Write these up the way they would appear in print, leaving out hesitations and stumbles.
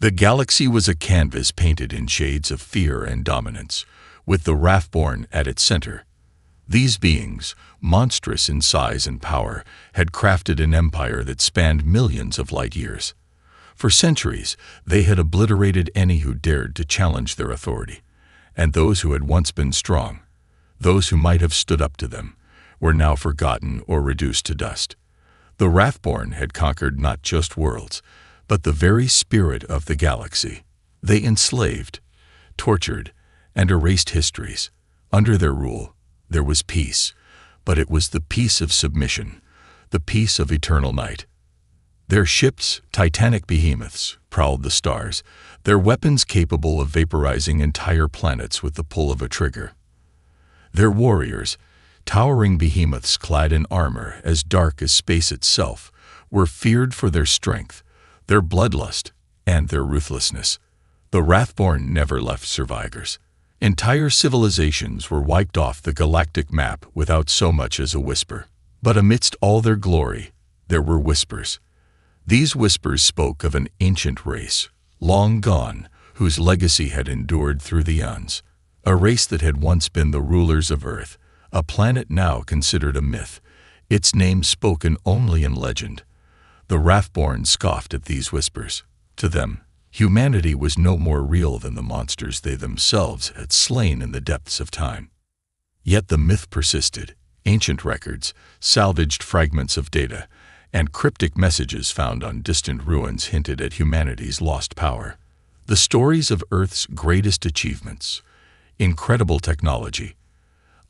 The galaxy was a canvas painted in shades of fear and dominance, with the Wrathborn at its center. These beings, monstrous in size and power, had crafted an empire that spanned millions of light years. For centuries, they had obliterated any who dared to challenge their authority, and those who had once been strong, those who might have stood up to them, were now forgotten or reduced to dust. The Wrathborn had conquered not just worlds, but the very spirit of the galaxy. They enslaved, tortured, and erased histories. Under their rule, there was peace, but it was the peace of submission, the peace of eternal night. Their ships, titanic behemoths, prowled the stars, their weapons capable of vaporizing entire planets with the pull of a trigger. Their warriors, towering behemoths clad in armor as dark as space itself, were feared for their strength, their bloodlust, and their ruthlessness. The Wrathborn never left survivors. Entire civilizations were wiped off the galactic map without so much as a whisper. But amidst all their glory, there were whispers. These whispers spoke of an ancient race, long gone, whose legacy had endured through the eons. A race that had once been the rulers of Earth, a planet now considered a myth, its name spoken only in legend. The Wrathborn scoffed at these whispers. To them, humanity was no more real than the monsters they themselves had slain in the depths of time. Yet the myth persisted. Ancient records, salvaged fragments of data, and cryptic messages found on distant ruins hinted at humanity's lost power. The stories of Earth's greatest achievements, incredible technology,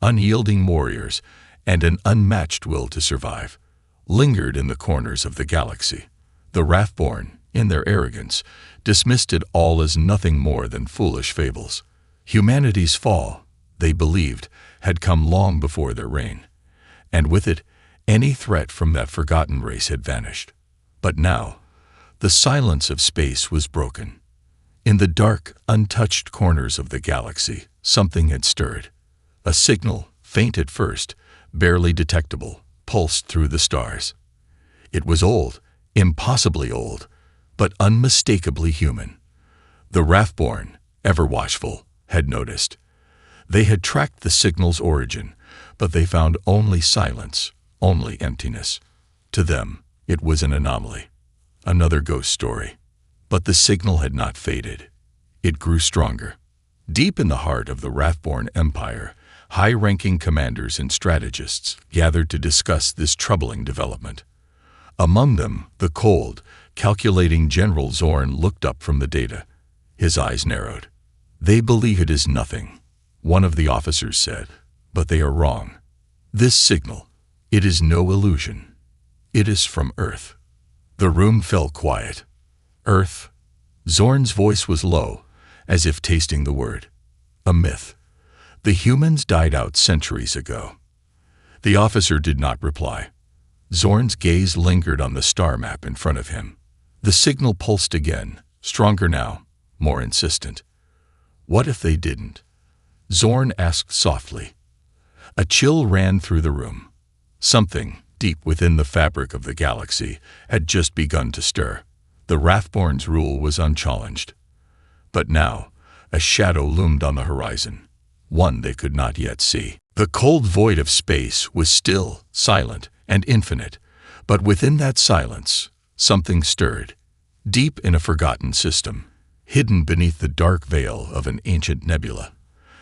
unyielding warriors, and an unmatched will to survive, lingered in the corners of the galaxy. The Wrathborn, in their arrogance, dismissed it all as nothing more than foolish fables. Humanity's fall, they believed, had come long before their reign, and with it, any threat from that forgotten race had vanished. But now, the silence of space was broken. In the dark, untouched corners of the galaxy, something had stirred. A signal, faint at first, barely detectable, pulsed through the stars. It was old, impossibly old, but unmistakably human. The Wrathborn, ever watchful, had noticed. They had tracked the signal's origin, but they found only silence, only emptiness. To them, it was an anomaly, another ghost story. But the signal had not faded. It grew stronger. Deep in the heart of the Wrathborn Empire, high-ranking commanders and strategists gathered to discuss this troubling development. Among them, the cold, calculating General Zorn looked up from the data. His eyes narrowed. "They believe it is nothing," one of the officers said, "but they are wrong. This signal, it is no illusion. It is from Earth." The room fell quiet. Earth? Zorn's voice was low, as if tasting the word. A myth. The humans died out centuries ago. The officer did not reply. Zorn's gaze lingered on the star map in front of him. The signal pulsed again, stronger now, more insistent. What if they didn't? Zorn asked softly. A chill ran through the room. Something, deep within the fabric of the galaxy, had just begun to stir. The Wrathborn's rule was unchallenged. But now, a shadow loomed on the horizon, one they could not yet see. The cold void of space was still, silent, and infinite, but within that silence, something stirred. Deep in a forgotten system, hidden beneath the dark veil of an ancient nebula,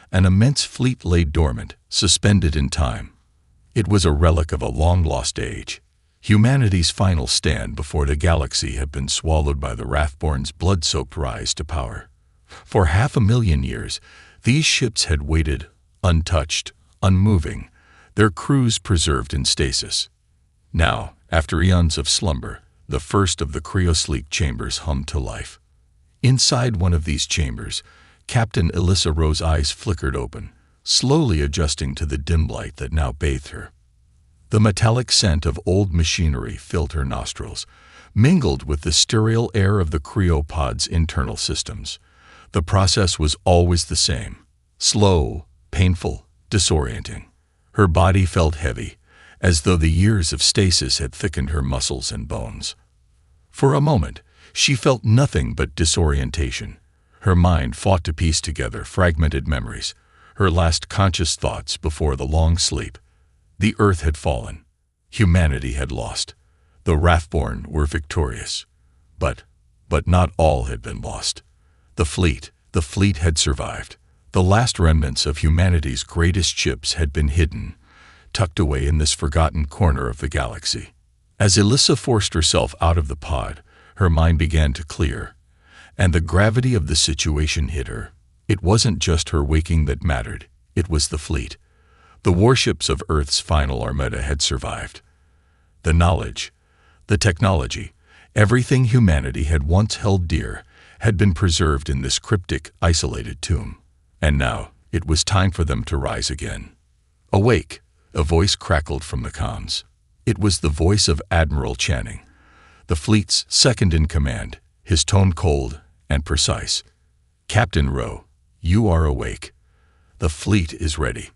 an immense fleet lay dormant, suspended in time. It was a relic of a long-lost age. Humanity's final stand before the galaxy had been swallowed by the Wrathborn's blood-soaked rise to power. For 500,000 years, these ships had waited, untouched, unmoving, their crews preserved in stasis. Now, after eons of slumber, the first of the cryosleep chambers hummed to life. Inside one of these chambers, Captain Elissa Rowe's eyes flickered open, slowly adjusting to the dim light that now bathed her. The metallic scent of old machinery filled her nostrils, mingled with the sterile air of the cryopod's internal systems. The process was always the same, slow, painful, disorienting. Her body felt heavy, as though the years of stasis had thickened her muscles and bones. For a moment, She felt nothing but disorientation. Her mind fought to piece together fragmented memories, her last conscious thoughts before the long sleep. The Earth had fallen. Humanity had lost. The Wrathborn were victorious. But not all had been lost. The fleet had survived. The last remnants of humanity's greatest ships had been hidden, tucked away in this forgotten corner of the galaxy. As Alyssa forced herself out of the pod, her mind began to clear, and the gravity of the situation hit her. It wasn't just her waking that mattered, it was the fleet. The warships of Earth's final armada had survived. The knowledge, the technology, everything humanity had once held dear had been preserved in this cryptic, isolated tomb. And now, it was time for them to rise again. Awake, a voice crackled from the comms. It was the voice of Admiral Channing, the fleet's second-in-command, his tone cold and precise. Captain Rowe, you are awake. The fleet is ready.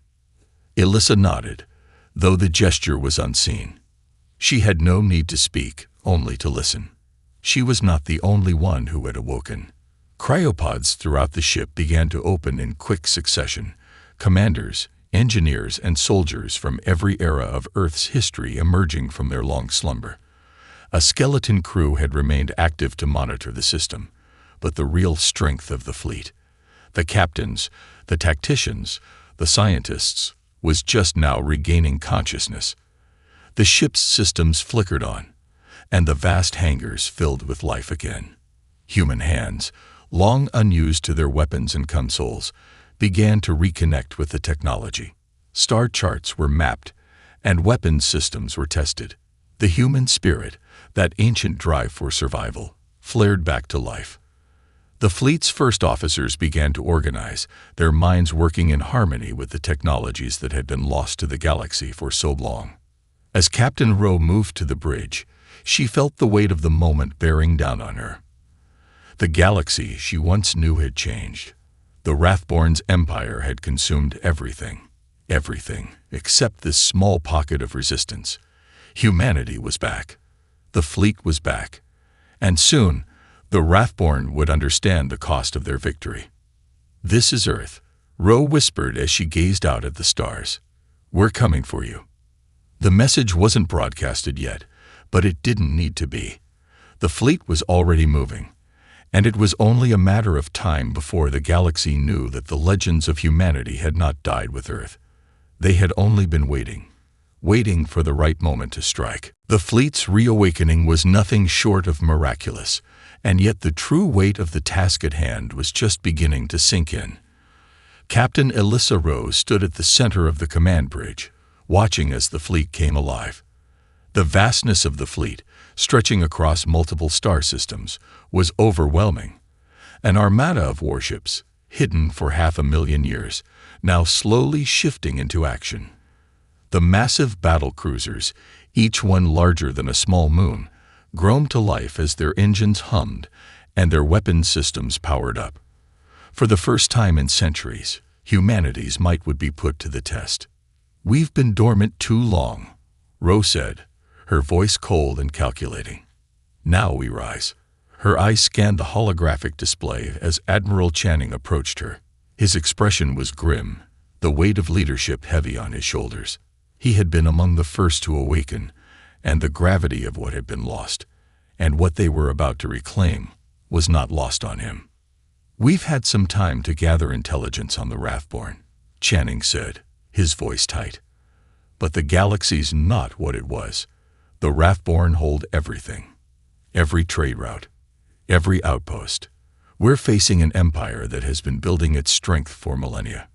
Alyssa nodded, though the gesture was unseen. She had no need to speak, only to listen. She was not the only one who had awoken. Cryopods throughout the ship began to open in quick succession. Commanders, engineers, and soldiers from every era of Earth's history emerging from their long slumber. A skeleton crew had remained active to monitor the system, but the real strength of the fleet, the captains, the tacticians, the scientists, was just now regaining consciousness. The ship's systems flickered on, and the vast hangars filled with life again. Human hands, long unused to their weapons and consoles, began to reconnect with the technology. Star charts were mapped, and weapons systems were tested. The human spirit, that ancient drive for survival, flared back to life. The fleet's first officers began to organize, their minds working in harmony with the technologies that had been lost to the galaxy for so long. As Captain Rowe moved to the bridge, she felt the weight of the moment bearing down on her. The galaxy she once knew had changed. The Wrathborn's empire had consumed everything, except this small pocket of resistance. Humanity was back. The fleet was back. And soon, the Wrathborn would understand the cost of their victory. "This is Earth," Rowe whispered as she gazed out at the stars. "We're coming for you." The message wasn't broadcasted yet, but it didn't need to be. The fleet was already moving, and it was only a matter of time before the galaxy knew that the legends of humanity had not died with Earth. They had only been waiting for the right moment to strike. The fleet's reawakening was nothing short of miraculous, and yet the true weight of the task at hand was just beginning to sink in. Captain Alyssa Rowe stood at the center of the command bridge, watching as the fleet came alive. The vastness of the fleet, stretching across multiple star systems, was overwhelming. An armada of warships, hidden for 500,000 years, now slowly shifting into action. The massive battle cruisers, each one larger than a small moon, groaned to life as their engines hummed and their weapons systems powered up. For the first time in centuries, humanity's might would be put to the test. "We've been dormant too long," Rowe said, her voice cold and calculating. "Now we rise." Her eyes scanned the holographic display as Admiral Channing approached her. His expression was grim, the weight of leadership heavy on his shoulders. He had been among the first to awaken, and the gravity of what had been lost, and what they were about to reclaim, was not lost on him. "We've had some time to gather intelligence on the Wrathborn," Channing said, his voice tight. "But the galaxy's not what it was. The Wrathborn hold everything. Every trade route, every outpost. We're facing an empire that has been building its strength for millennia.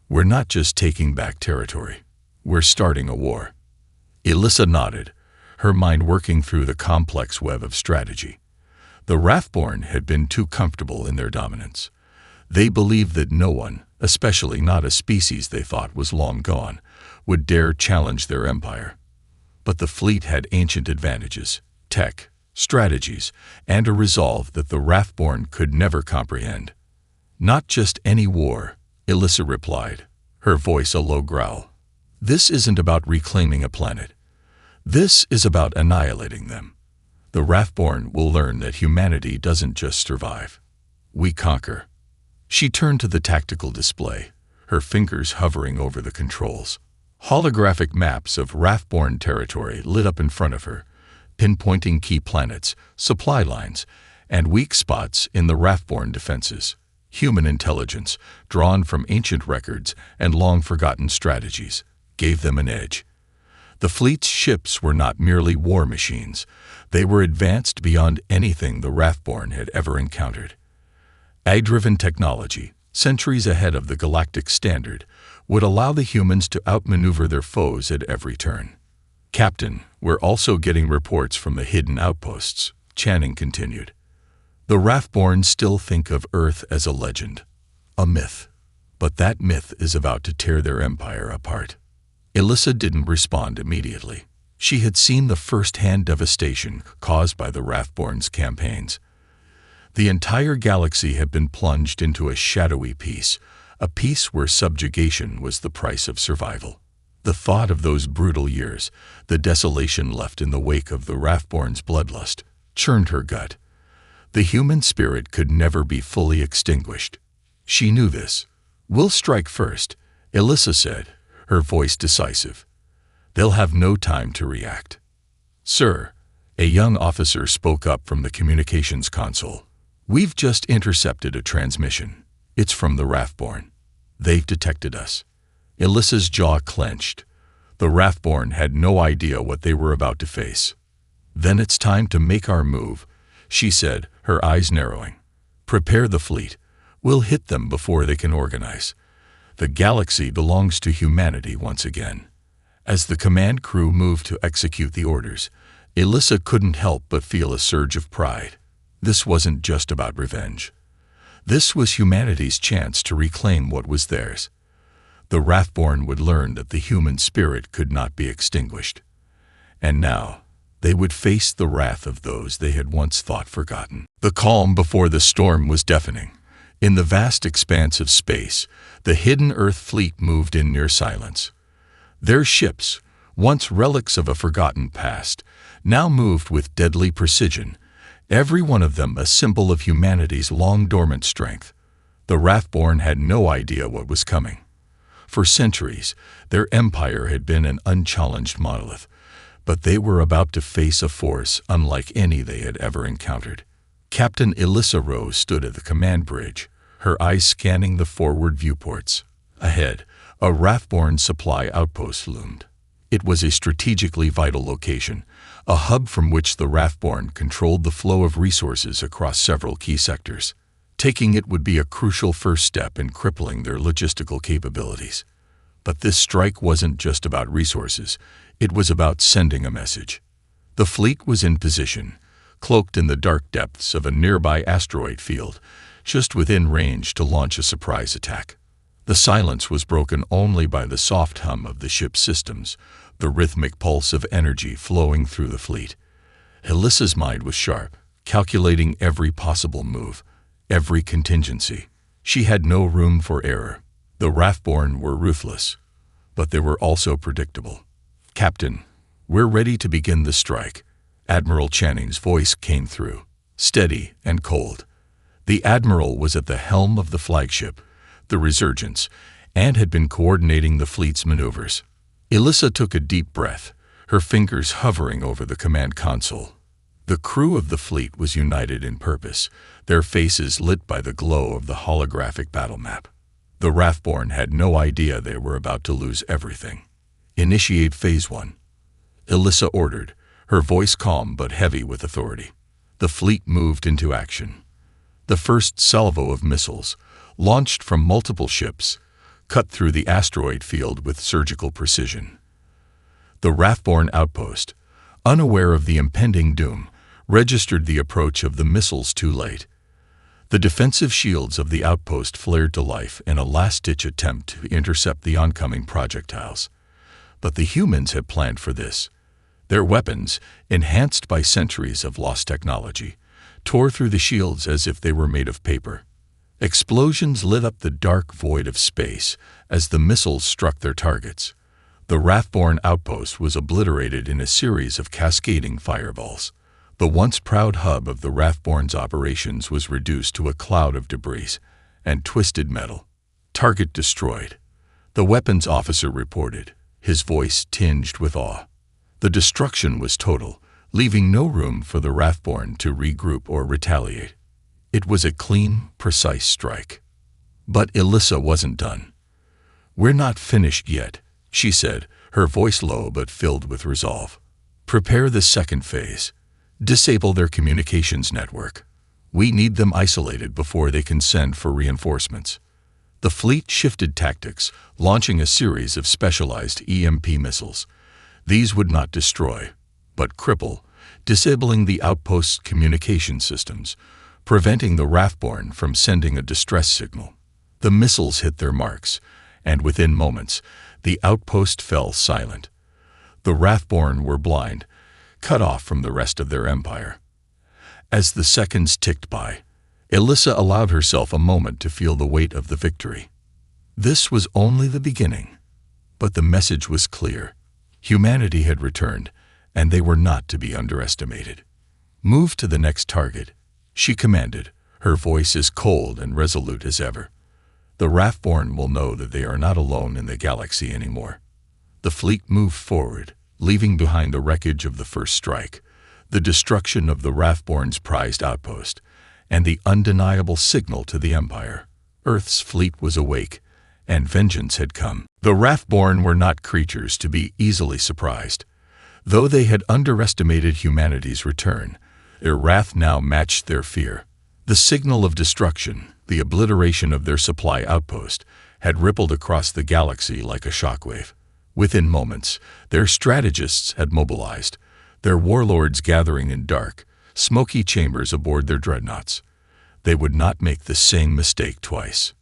We're not just taking back territory. We're starting a war." Alyssa nodded, her mind working through the complex web of strategy. The Wrathborn had been too comfortable in their dominance. They believed that no one, especially not a species they thought was long gone, would dare challenge their empire. But the fleet had ancient advantages, tech, strategies, and a resolve that the Wrathborn could never comprehend. "Not just any war," Alyssa replied, her voice a low growl. "This isn't about reclaiming a planet. This is about annihilating them. The Wrathborn will learn that humanity doesn't just survive. We conquer. She turned to the tactical display, her fingers hovering over the controls. Holographic maps of Wrathborn territory lit up in front of her, pinpointing key planets, supply lines, and weak spots in the Wrathborn defenses. Human intelligence, drawn from ancient records and long-forgotten strategies, gave them an edge. The fleet's ships were not merely war machines. They were advanced beyond anything the Wrathborn had ever encountered. AI-driven technology, centuries ahead of the Galactic standard, would allow the humans to outmaneuver their foes at every turn. "Captain, we're also getting reports from the hidden outposts," Channing continued. "The Wrathborn still think of Earth as a legend, a myth. But that myth is about to tear their empire apart." Alyssa didn't respond immediately. She had seen the first-hand devastation caused by the Wrathborn's campaigns. The entire galaxy had been plunged into a shadowy peace, a peace where subjugation was the price of survival. The thought of those brutal years, the desolation left in the wake of the Wrathborn's bloodlust, churned her gut. The human spirit could never be fully extinguished. She knew this. "We'll strike first," Alyssa said, her voice decisive. "They'll have no time to react." "Sir," a young officer spoke up from the communications console. "We've just intercepted a transmission. It's from the Wrathborn. They've detected us." Alyssa's jaw clenched. The Wrathborn had no idea what they were about to face. "Then it's time to make our move," she said, her eyes narrowing. "Prepare the fleet. We'll hit them before they can organize. The galaxy belongs to humanity once again." As the command crew moved to execute the orders, Alyssa couldn't help but feel a surge of pride. This wasn't just about revenge. This was humanity's chance to reclaim what was theirs. The Wrathborn would learn that the human spirit could not be extinguished. And now, they would face the wrath of those they had once thought forgotten. The calm before the storm was deafening. In the vast expanse of space, the hidden Earth fleet moved in near silence. Their ships, once relics of a forgotten past, now moved with deadly precision, every one of them a symbol of humanity's long-dormant strength. The Wrathborn had no idea what was coming. For centuries, their empire had been an unchallenged monolith, but they were about to face a force unlike any they had ever encountered. Captain Alyssa Rose stood at the command bridge, her eyes scanning the forward viewports. Ahead, a Wrathborn supply outpost loomed. It was a strategically vital location, a hub from which the Wrathborn controlled the flow of resources across several key sectors. Taking it would be a crucial first step in crippling their logistical capabilities. But this strike wasn't just about resources, it was about sending a message. The fleet was in position, cloaked in the dark depths of a nearby asteroid field, just within range to launch a surprise attack. The silence was broken only by the soft hum of the ship's systems, the rhythmic pulse of energy flowing through the fleet. Alyssa's mind was sharp, calculating every possible move, every contingency. She had no room for error. The Wrathborn were ruthless, but they were also predictable. "Captain, we're ready to begin the strike." Admiral Channing's voice came through, steady and cold. The Admiral was at the helm of the flagship, the Resurgence, and had been coordinating the fleet's maneuvers. Alyssa took a deep breath, her fingers hovering over the command console. The crew of the fleet was united in purpose, their faces lit by the glow of the holographic battle map. The Wrathborn had no idea they were about to lose everything. "Initiate Phase 1. Alyssa ordered, her voice calm but heavy with authority. The fleet moved into action. The first salvo of missiles, launched from multiple ships, cut through the asteroid field with surgical precision. The Wrathborn outpost, unaware of the impending doom, registered the approach of the missiles too late. The defensive shields of the outpost flared to life in a last-ditch attempt to intercept the oncoming projectiles. But the humans had planned for this. Their weapons, enhanced by centuries of lost technology, tore through the shields as if they were made of paper. Explosions lit up the dark void of space as the missiles struck their targets. The Wrathborn outpost was obliterated in a series of cascading fireballs. The once proud hub of the Wrathborn's operations was reduced to a cloud of debris and twisted metal. Target destroyed, the weapons officer reported, his voice tinged with awe. The destruction was total, leaving no room for the Wrathborn to regroup or retaliate. It was a clean, precise strike. But Elissa wasn't done. "We're not finished yet," she said, her voice low but filled with resolve. "Prepare the second phase. Disable their communications network. We need them isolated before they can send for reinforcements." The fleet shifted tactics, launching a series of specialized EMP missiles. These would not destroy, but cripple, disabling the outpost's communication systems, preventing the Wrathborn from sending a distress signal. The missiles hit their marks, and within moments, the outpost fell silent. The Wrathborn were blind, cut off from the rest of their empire. As the seconds ticked by, Elissa allowed herself a moment to feel the weight of the victory. This was only the beginning, but the message was clear. Humanity had returned, and they were not to be underestimated. "Move to the next target," she commanded, her voice as cold and resolute as ever. "The Wrathborn will know that they are not alone in the galaxy anymore." The fleet moved forward, leaving behind the wreckage of the first strike, the destruction of the Wrathborn's prized outpost, and the undeniable signal to the Empire. Earth's fleet was awake, and vengeance had come. The Wrathborn were not creatures to be easily surprised. Though they had underestimated humanity's return, their wrath now matched their fear. The signal of destruction, the obliteration of their supply outpost, had rippled across the galaxy like a shockwave. Within moments, their strategists had mobilized, their warlords gathering in dark, smoky chambers aboard their dreadnoughts. They would not make the same mistake twice.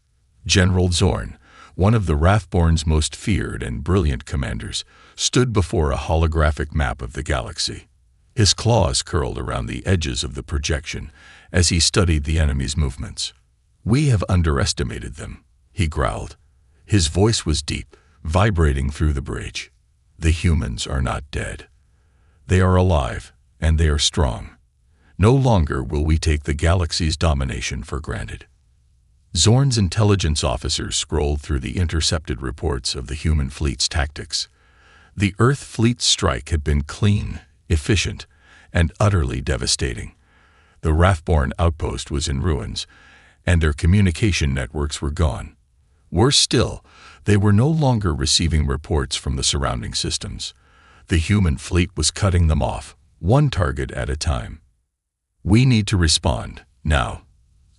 General Zorn, one of the Wrathborn's most feared and brilliant commanders, stood before a holographic map of the galaxy. His claws curled around the edges of the projection as he studied the enemy's movements. "We have underestimated them," he growled. His voice was deep, vibrating through the breach. "The humans are not dead. They are alive, and they are strong. No longer will we take the galaxy's domination for granted." Zorn's intelligence officers scrolled through the intercepted reports of the human fleet's tactics. The Earth fleet's strike had been clean, efficient, and utterly devastating. The Wrathborn outpost was in ruins, and their communication networks were gone. Worse still, they were no longer receiving reports from the surrounding systems. The human fleet was cutting them off, one target at a time. "We need to respond, now,"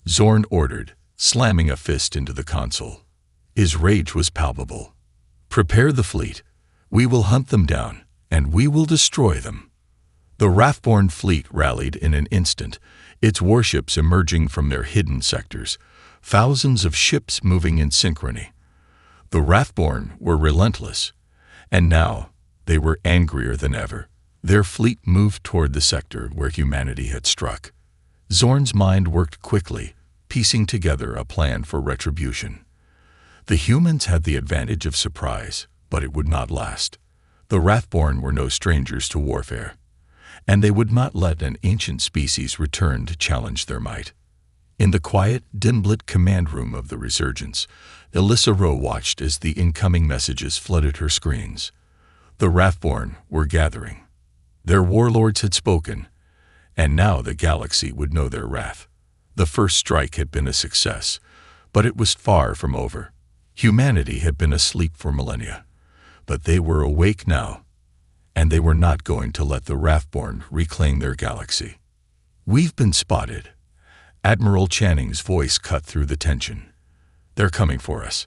Zorn ordered, slamming a fist into the console. His rage was palpable. "Prepare the fleet. We will hunt them down, and we will destroy them." The Wrathborn fleet rallied in an instant, its warships emerging from their hidden sectors, thousands of ships moving in synchrony. The Wrathborn were relentless, and now they were angrier than ever. Their fleet moved toward the sector where humanity had struck. Zorn's mind worked quickly, piecing together a plan for retribution. The humans had the advantage of surprise, but it would not last. The Wrathborn were no strangers to warfare, and they would not let an ancient species return to challenge their might. In the quiet, dim-lit command room of the Resurgence, Elissa Rowe watched as the incoming messages flooded her screens. The Wrathborn were gathering. Their warlords had spoken, and now the galaxy would know their wrath. The first strike had been a success, but it was far from over. Humanity had been asleep for millennia, but they were awake now, and they were not going to let the Wrathborn reclaim their galaxy. "We've been spotted." Admiral Channing's voice cut through the tension. "They're coming for us."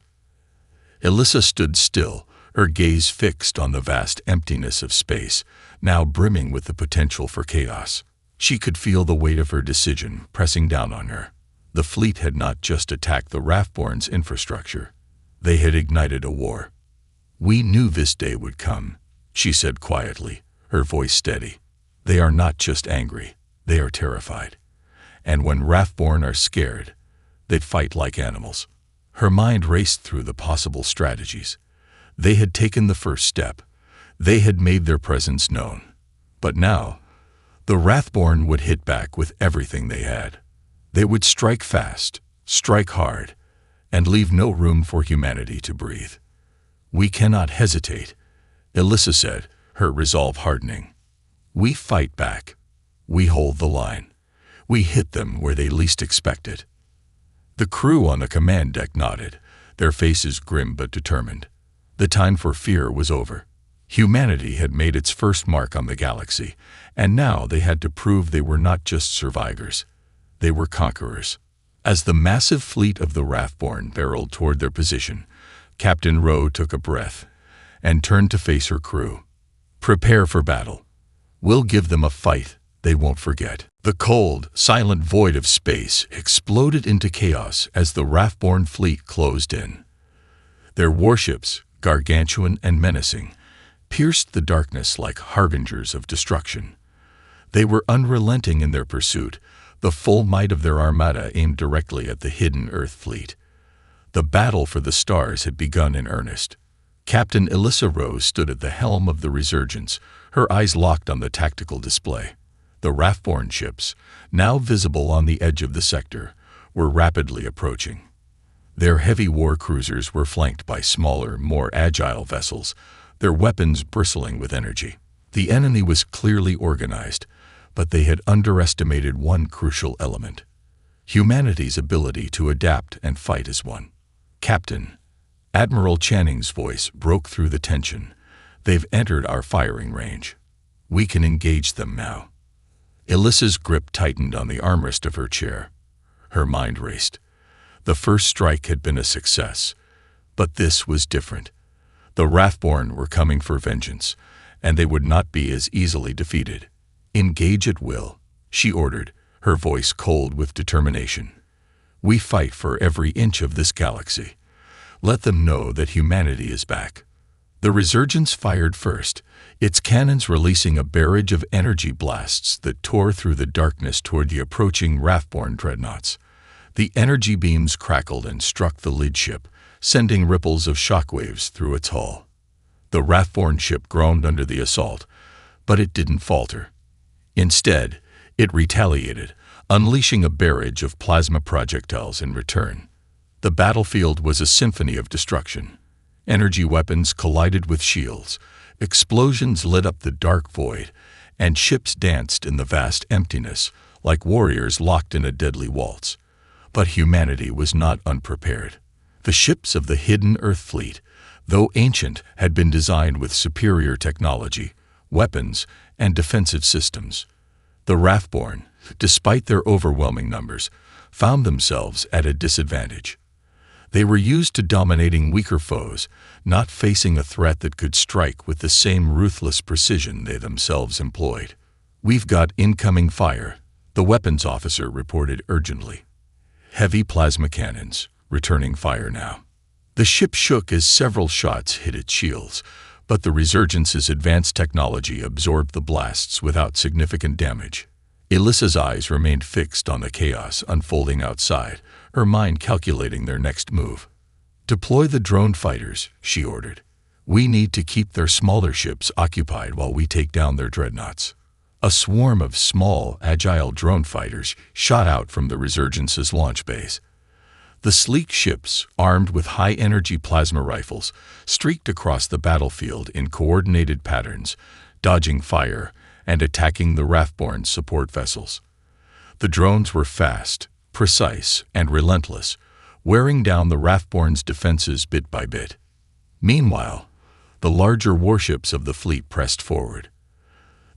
Elissa stood still, her gaze fixed on the vast emptiness of space, now brimming with the potential for chaos. She could feel the weight of her decision pressing down on her. The fleet had not just attacked the Wrathborn's infrastructure. They had ignited a war. "We knew this day would come," she said quietly, her voice steady. "They are not just angry, they are terrified. And when Wrathborn are scared, they fight like animals." Her mind raced through the possible strategies. They had taken the first step. They had made their presence known. But now, The Wrathborn would hit back with everything they had. They would strike fast, strike hard, and leave no room for humanity to breathe. "We cannot hesitate," Alyssa said, her resolve hardening. "We fight back. We hold the line. We hit them where they least expect it." The crew on the command deck nodded, their faces grim but determined. The time for fear was over. Humanity had made its first mark on the galaxy, and now they had to prove they were not just survivors. They were conquerors. As the massive fleet of the Wrathborn barreled toward their position, Captain Rowe took a breath and turned to face her crew. "Prepare for battle. We'll give them a fight they won't forget." The cold, silent void of space exploded into chaos as the Wrathborn fleet closed in. Their warships, gargantuan and menacing, pierced the darkness like harbingers of destruction. They were unrelenting in their pursuit, the full might of their armada aimed directly at the hidden Earth fleet. The battle for the stars had begun in earnest. Captain Alyssa Rose stood at the helm of the Resurgence, her eyes locked on the tactical display. The Wrathborn ships, now visible on the edge of the sector, were rapidly approaching. Their heavy war cruisers were flanked by smaller, more agile vessels, their weapons bristling with energy. The enemy was clearly organized, but they had underestimated one crucial element: humanity's ability to adapt and fight as one. "Captain," Admiral Channing's voice broke through the tension, "they've entered our firing range. We can engage them now." Alyssa's grip tightened on the armrest of her chair. Her mind raced. The first strike had been a success, but this was different. The Wrathborn were coming for vengeance, and they would not be as easily defeated. "Engage at will," she ordered, her voice cold with determination. "We fight for every inch of this galaxy. Let them know that humanity is back." The Resurgence fired first, its cannons releasing a barrage of energy blasts that tore through the darkness toward the approaching Wrathborn dreadnoughts. The energy beams crackled and struck the lead ship, sending ripples of shockwaves through its hull. The Wrathborn ship groaned under the assault, but it didn't falter. Instead, it retaliated, unleashing a barrage of plasma projectiles in return. The battlefield was a symphony of destruction. Energy weapons collided with shields, explosions lit up the dark void, and ships danced in the vast emptiness like warriors locked in a deadly waltz. But humanity was not unprepared. The ships of the hidden Earth fleet, though ancient, had been designed with superior technology, weapons, and defensive systems. The Wrathborn, despite their overwhelming numbers, found themselves at a disadvantage. They were used to dominating weaker foes, not facing a threat that could strike with the same ruthless precision they themselves employed. "We've got incoming fire," the weapons officer reported urgently. Heavy plasma cannons, returning fire now. The ship shook as several shots hit its shields, but the Resurgence's advanced technology absorbed the blasts without significant damage. Alyssa's eyes remained fixed on the chaos unfolding outside, her mind calculating their next move. "Deploy the drone fighters," she ordered. "We need to keep their smaller ships occupied while we take down their dreadnoughts." A swarm of small, agile drone fighters shot out from the Resurgence's launch base. The sleek ships, armed with high-energy plasma rifles, streaked across the battlefield in coordinated patterns, dodging fire and attacking the Wrathborn's support vessels. The drones were fast, precise, and relentless, wearing down the Wrathborn's defenses bit by bit. Meanwhile, the larger warships of the fleet pressed forward.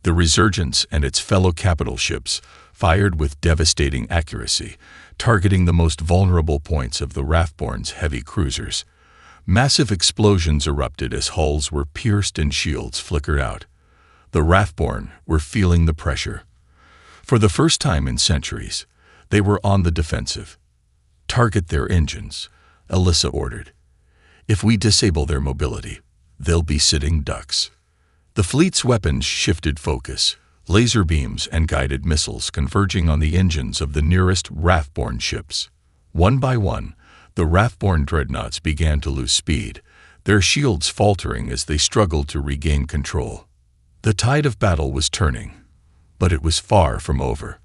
The Resurgence and its fellow capital ships fired with devastating accuracy, targeting the most vulnerable points of the Wrathborn's heavy cruisers. Massive explosions erupted as hulls were pierced and shields flickered out. The Wrathborn were feeling the pressure. For the first time in centuries, they were on the defensive. "Target their engines," Alyssa ordered. "If we disable their mobility, they'll be sitting ducks." The fleet's weapons shifted focus, laser beams and guided missiles converging on the engines of the nearest Wrathborn ships. One by one, the Wrathborn dreadnoughts began to lose speed, their shields faltering as they struggled to regain control. The tide of battle was turning. But it was far from over.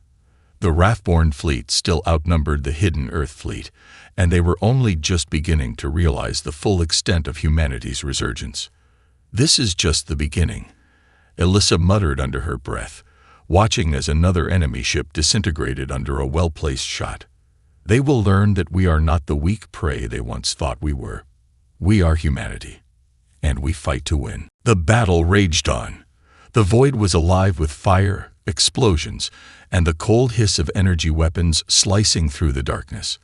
The Wrathborn fleet still outnumbered the hidden Earth fleet, and they were only just beginning to realize the full extent of humanity's resurgence. "This is just the beginning," Alyssa muttered under her breath, watching as another enemy ship disintegrated under a well-placed shot. "They will learn that we are not the weak prey they once thought we were. We are humanity, and we fight to win." The battle raged on. The void was alive with fire, explosions, and the cold hiss of energy weapons slicing through the darkness.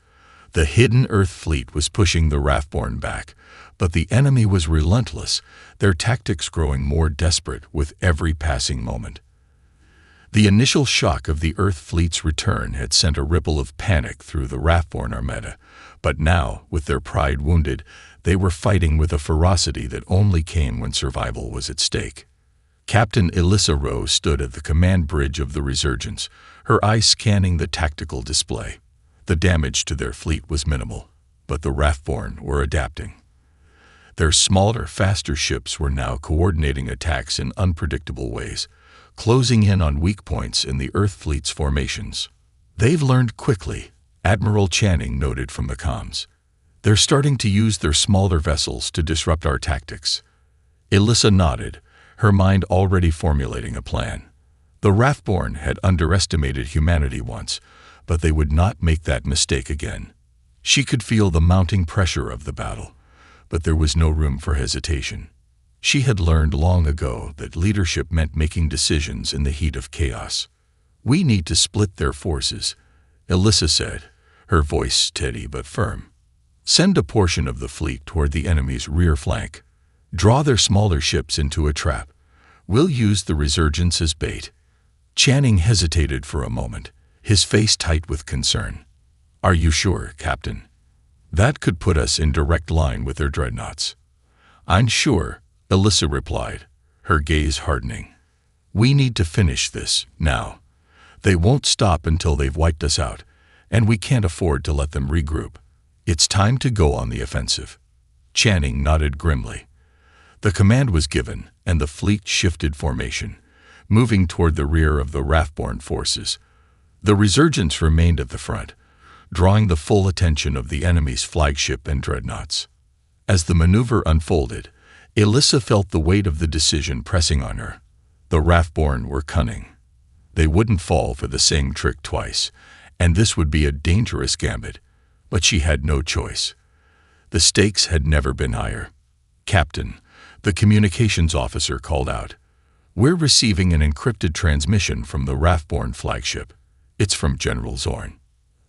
The hidden Earth fleet was pushing the Wrathborn back, but the enemy was relentless, their tactics growing more desperate with every passing moment. The initial shock of the Earth fleet's return had sent a ripple of panic through the Wrathborn armada, but now, with their pride wounded, they were fighting with a ferocity that only came when survival was at stake. Captain Alyssa Rowe stood at the command bridge of the Resurgence, her eyes scanning the tactical display. The damage to their fleet was minimal, but the Wrathborn were adapting. Their smaller, faster ships were now coordinating attacks in unpredictable ways, closing in on weak points in the Earth fleet's formations. "They've learned quickly," Admiral Channing noted from the comms. "They're starting to use their smaller vessels to disrupt our tactics." Alyssa nodded, her mind already formulating a plan. The Wrathborn had underestimated humanity once, but they would not make that mistake again. She could feel the mounting pressure of the battle, but there was no room for hesitation. She had learned long ago that leadership meant making decisions in the heat of chaos. "We need to split their forces," Alyssa said, her voice steady but firm. "Send a portion of the fleet toward the enemy's rear flank. Draw their smaller ships into a trap. We'll use the Resurgence as bait." Channing hesitated for a moment, his face tight with concern. "Are you sure, Captain? That could put us in direct line with their dreadnoughts." "I'm sure," Alyssa replied, her gaze hardening. "We need to finish this, now. They won't stop until they've wiped us out, and we can't afford to let them regroup. It's time to go on the offensive." Channing nodded grimly. The command was given, and the fleet shifted formation, moving toward the rear of the Wrathborn forces. The Resurgence remained at the front, drawing the full attention of the enemy's flagship and dreadnoughts. As the maneuver unfolded, Alyssa felt the weight of the decision pressing on her. The Wrathborn were cunning. They wouldn't fall for the same trick twice, and this would be a dangerous gambit, but she had no choice. The stakes had never been higher. "Captain," the communications officer called out, "we're receiving an encrypted transmission from the Wrathborn flagship. It's from General Zorn."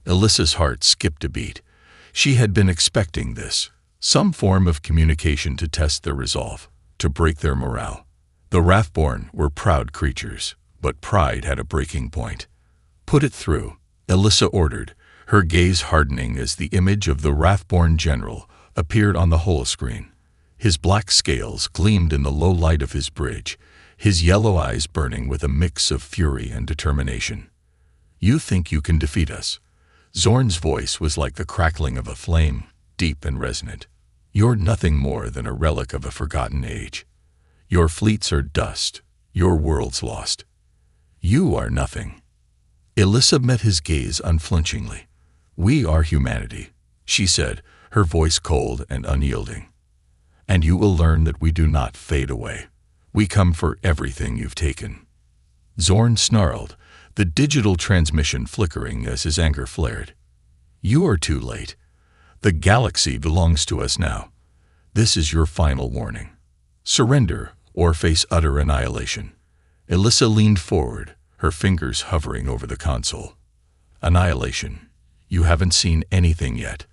Alyssa's heart skipped a beat. She had been expecting this, some form of communication to test their resolve, to break their morale. The Wrathborn were proud creatures, but pride had a breaking point. "Put it through," Alyssa ordered, her gaze hardening as the image of the Wrathborn general appeared on the holoscreen. His black scales gleamed in the low light of his bridge, his yellow eyes burning with a mix of fury and determination. "You think you can defeat us?" Zorn's voice was like the crackling of a flame, deep and resonant. "You're nothing more than a relic of a forgotten age. Your fleets are dust, your world's lost. You are nothing." Alyssa met his gaze unflinchingly. "We are humanity," she said, her voice cold and unyielding. "And you will learn that we do not fade away. We come for everything you've taken." Zorn snarled, the digital transmission flickering as his anger flared. "You are too late. The galaxy belongs to us now. This is your final warning. Surrender or face utter annihilation." Alyssa leaned forward, her fingers hovering over the console. "Annihilation. You haven't seen anything yet."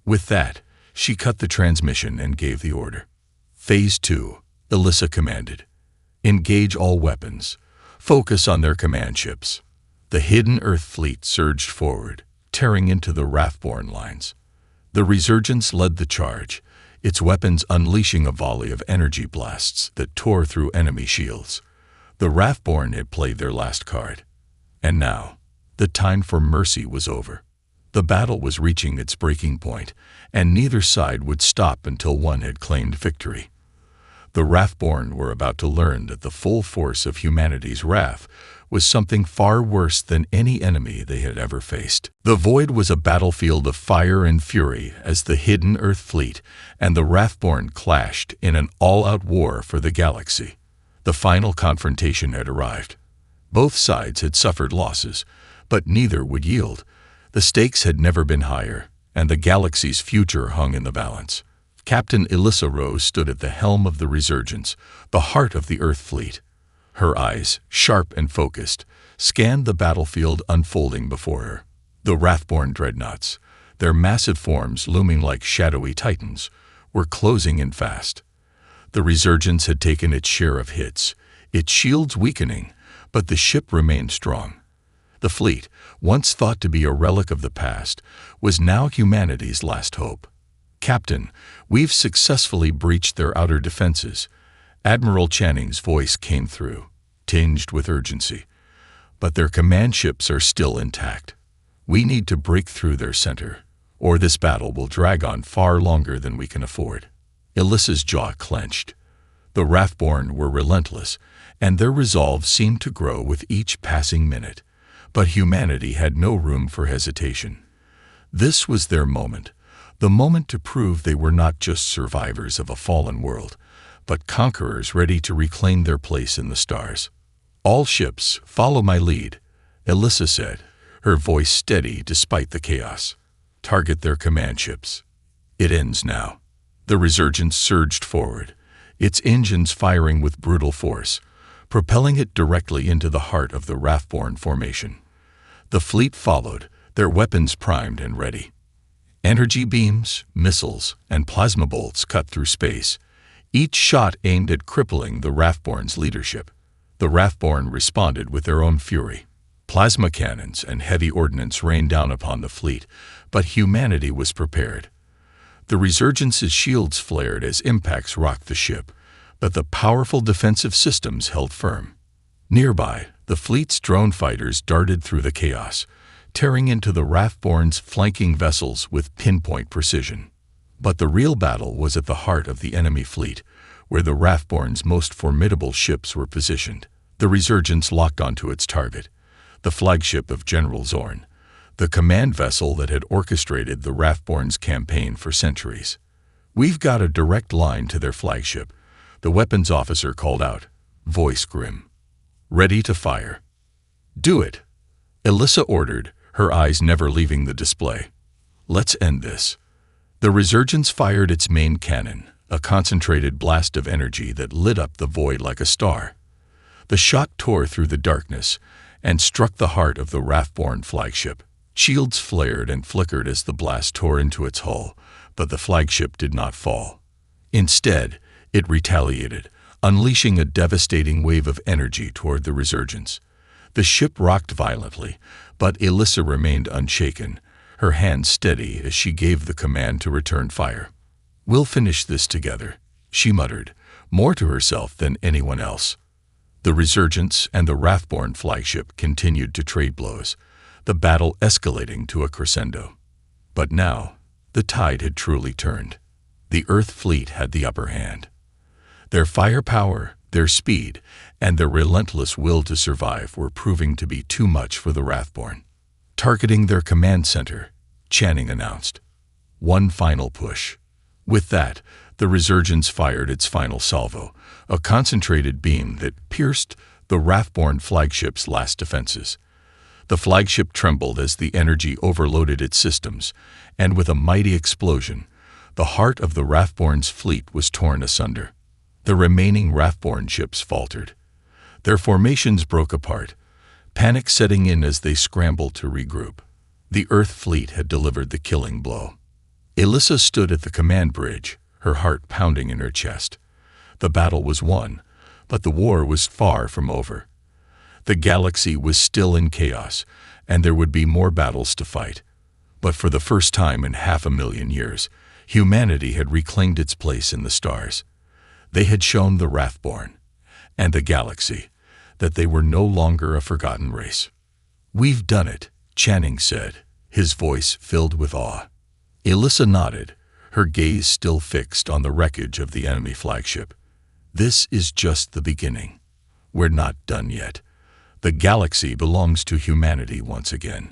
With that, she cut the transmission and gave the order. "Phase 2, Alyssa commanded. Engage all weapons. Focus on their command ships." The hidden Earth fleet surged forward, tearing into the Wrathborn lines. The Resurgence led the charge, its weapons unleashing a volley of energy blasts that tore through enemy shields. The Wrathborn had played their last card. And now, the time for mercy was over. The battle was reaching its breaking point, and neither side would stop until one had claimed victory. The Wrathborn were about to learn that the full force of humanity's wrath was something far worse than any enemy they had ever faced. The void was a battlefield of fire and fury as the hidden Earth fleet and the Wrathborn clashed in an all-out war for the galaxy. The final confrontation had arrived. Both sides had suffered losses, but neither would yield. The stakes had never been higher, and the galaxy's future hung in the balance. Captain Elissa Rose stood at the helm of the Resurgence, the heart of the Earth fleet. Her eyes, sharp and focused, scanned the battlefield unfolding before her. The Wrathborn dreadnoughts, their massive forms looming like shadowy titans, were closing in fast. The Resurgence had taken its share of hits, its shields weakening, but the ship remained strong. The fleet, once thought to be a relic of the past, was now humanity's last hope. "Captain, we've successfully breached their outer defenses." Admiral Channing's voice came through, tinged with urgency. "But their command ships are still intact. We need to break through their center, or this battle will drag on far longer than we can afford." Elissa's jaw clenched. The Wrathborn were relentless, and their resolve seemed to grow with each passing minute. But humanity had no room for hesitation. This was their moment, the moment to prove they were not just survivors of a fallen world, but conquerors ready to reclaim their place in the stars. "All ships, follow my lead," Elissa said, her voice steady despite the chaos. "Target their command ships. It ends now." The Resurgence surged forward, its engines firing with brutal force, propelling it directly into the heart of the Wrathborn formation. The fleet followed, their weapons primed and ready. Energy beams, missiles, and plasma bolts cut through space, each shot aimed at crippling the Wrathborn's leadership. The Wrathborn responded with their own fury. Plasma cannons and heavy ordnance rained down upon the fleet, but humanity was prepared. The Resurgence's shields flared as impacts rocked the ship, but the powerful defensive systems held firm. Nearby, the fleet's drone fighters darted through the chaos, tearing into the Wrathborn's flanking vessels with pinpoint precision. But the real battle was at the heart of the enemy fleet, where the Wrathborn's most formidable ships were positioned. The Resurgence locked onto its target, the flagship of General Zorn, the command vessel that had orchestrated the Wrathborn's campaign for centuries. "We've got a direct line to their flagship," the weapons officer called out, voice grim. "Ready to fire." "Do it," Elissa ordered, her eyes never leaving the display. "Let's end this." The Resurgence fired its main cannon, a concentrated blast of energy that lit up the void like a star. The shot tore through the darkness and struck the heart of the Wrathborn flagship. Shields flared and flickered as the blast tore into its hull, but the flagship did not fall. Instead, it retaliated, unleashing a devastating wave of energy toward the Resurgence. The ship rocked violently, but Elissa remained unshaken, her hand steady as she gave the command to return fire. "We'll finish this together," she muttered, more to herself than anyone else. The Resurgence and the Wrathborn flagship continued to trade blows, the battle escalating to a crescendo. But now, the tide had truly turned. The Earth fleet had the upper hand. Their firepower, their speed, and their relentless will to survive were proving to be too much for the Wrathborn. Targeting their command center, Channing announced. One final push. With that, the Resurgence fired its final salvo, a concentrated beam that pierced the Wrathborn flagship's last defenses. The flagship trembled as the energy overloaded its systems, and with a mighty explosion, the heart of the Wrathborn's fleet was torn asunder. The remaining Wrathborn ships faltered. Their formations broke apart, panic setting in as they scrambled to regroup. The Earth fleet had delivered the killing blow. Elissa stood at the command bridge, her heart pounding in her chest. The battle was won, but the war was far from over. The galaxy was still in chaos, and there would be more battles to fight. But for the first time in 500,000 years, humanity had reclaimed its place in the stars. They had shown the Wrathborn and the galaxy that they were no longer a forgotten race. "We've done it," Channing said, his voice filled with awe. Elissa nodded, her gaze still fixed on the wreckage of the enemy flagship. "This is just the beginning. We're not done yet." The galaxy belongs to humanity once again.